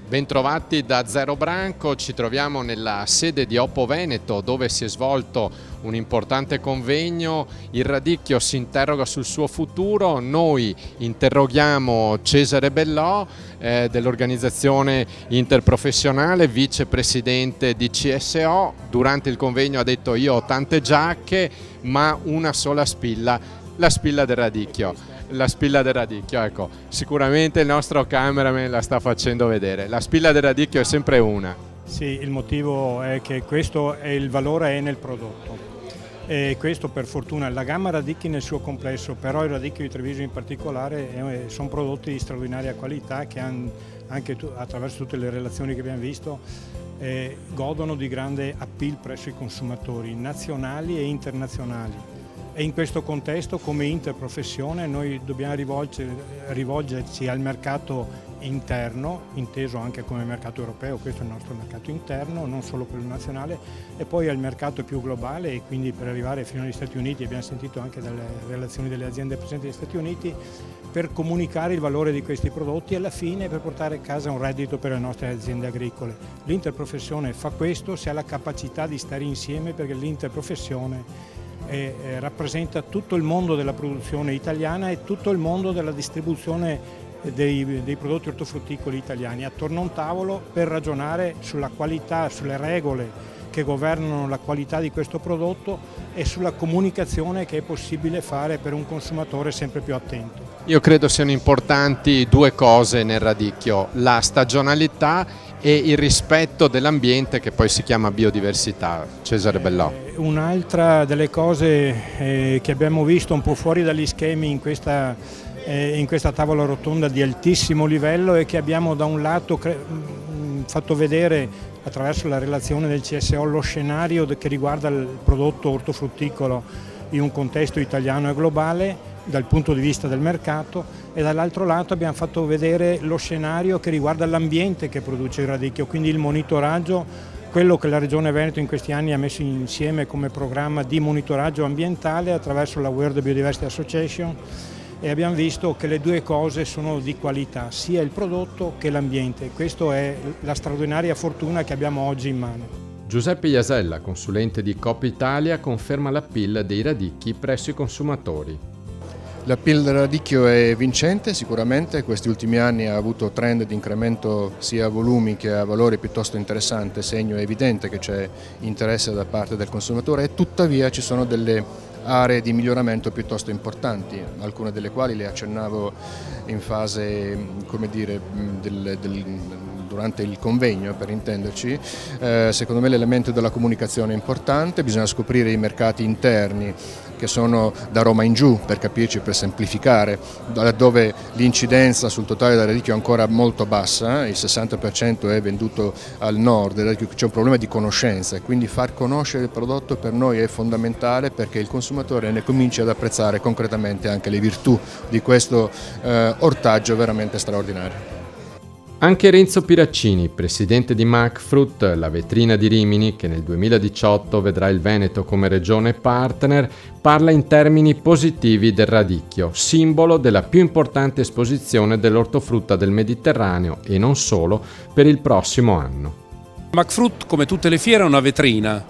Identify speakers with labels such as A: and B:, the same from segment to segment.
A: Bentrovati da Zero Branco, ci troviamo nella sede di Oppo Veneto dove si è svolto un importante convegno. Il radicchio si interroga sul suo futuro, noi interroghiamo Cesare Bellò dell'organizzazione interprofessionale, vicepresidente di CSO. Durante il convegno ha detto: io ho tante giacche ma una sola spilla, la spilla del radicchio. La spilla del radicchio, ecco, sicuramente il nostro cameraman la sta facendo vedere. La spilla del radicchio è sempre una.
B: Sì, il motivo è che questo è il valore è nel prodotto. E questo per fortuna, la gamma radicchi nel suo complesso, però il radicchio di Treviso in particolare sono prodotti di straordinaria qualità che anche attraverso tutte le relazioni che abbiamo visto godono di grande appeal presso i consumatori nazionali e internazionali. E in questo contesto, come interprofessione, noi dobbiamo rivolgerci al mercato interno, inteso anche come mercato europeo, questo è il nostro mercato interno, non solo quello nazionale, e poi al mercato più globale, e quindi per arrivare fino agli Stati Uniti, abbiamo sentito anche dalle relazioni delle aziende presenti negli Stati Uniti, per comunicare il valore di questi prodotti e alla fine per portare a casa un reddito per le nostre aziende agricole. L'interprofessione fa questo se ha la capacità di stare insieme, perché l'interprofessione rappresenta tutto il mondo della produzione italiana e tutto il mondo della distribuzione dei prodotti ortofrutticoli italiani attorno a un tavolo per ragionare sulla qualità, sulle regole che governano la qualità di questo prodotto e sulla comunicazione che è possibile fare per un consumatore sempre più attento.
A: Io credo siano importanti due cose nel radicchio: la stagionalità e il rispetto dell'ambiente, che poi si chiama biodiversità. Cesare Bellò.
B: Un'altra delle cose che abbiamo visto un po' fuori dagli schemi in questa tavola rotonda di altissimo livello è che abbiamo da un lato fatto vedere attraverso la relazione del CSO lo scenario che riguarda il prodotto ortofrutticolo in un contesto italiano e globale dal punto di vista del mercato, e dall'altro lato abbiamo fatto vedere lo scenario che riguarda l'ambiente che produce il radicchio, quindi il monitoraggio, quello che la Regione Veneto in questi anni ha messo insieme come programma di monitoraggio ambientale attraverso la World Biodiversity Association, e abbiamo visto che le due cose sono di qualità, sia il prodotto che l'ambiente. Questa è la straordinaria fortuna che abbiamo oggi in mano.
A: Giuseppe Jasella, consulente di Coop Italia, conferma l'appeal dei radicchi presso i consumatori.
C: L'appeal del radicchio è vincente, sicuramente questi ultimi anni ha avuto trend di incremento sia a volumi che a valori piuttosto interessante, segno evidente che c'è interesse da parte del consumatore, e tuttavia ci sono delle aree di miglioramento piuttosto importanti, alcune delle quali le accennavo in fase, come dire, durante il convegno, per intenderci. Secondo me l'elemento della comunicazione è importante, bisogna scoprire i mercati interni che sono da Roma in giù, per capirci, per semplificare, dove l'incidenza sul totale del radicchio è ancora molto bassa, il 60% è venduto al nord, c'è un problema di conoscenza, e quindi far conoscere il prodotto per noi è fondamentale, perché il consumatore ne cominci ad apprezzare concretamente anche le virtù di questo ortaggio veramente straordinario.
A: Anche Renzo Piraccini, presidente di Macfrut, la vetrina di Rimini, che nel 2018 vedrà il Veneto come regione partner, parla in termini positivi del radicchio, simbolo della più importante esposizione dell'ortofrutta del Mediterraneo e non solo, per il prossimo anno.
D: Macfrut, come tutte le fiere, è una vetrina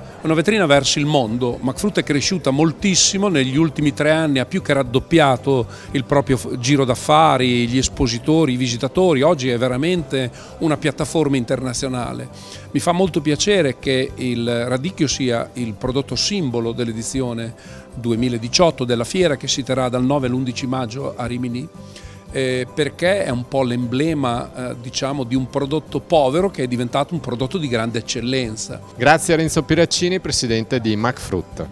D: verso il mondo. Macfrut è cresciuta moltissimo negli ultimi 3 anni, ha più che raddoppiato il proprio giro d'affari, gli espositori, i visitatori. Oggi è veramente una piattaforma internazionale. Mi fa molto piacere che il radicchio sia il prodotto simbolo dell'edizione 2018 della fiera, che si terrà dal 9 all'11 maggio a Rimini, perché è un po' l'emblema diciamo, di un prodotto povero che è diventato un prodotto di grande eccellenza.
A: Grazie a Renzo Piraccini, presidente di Macfrut.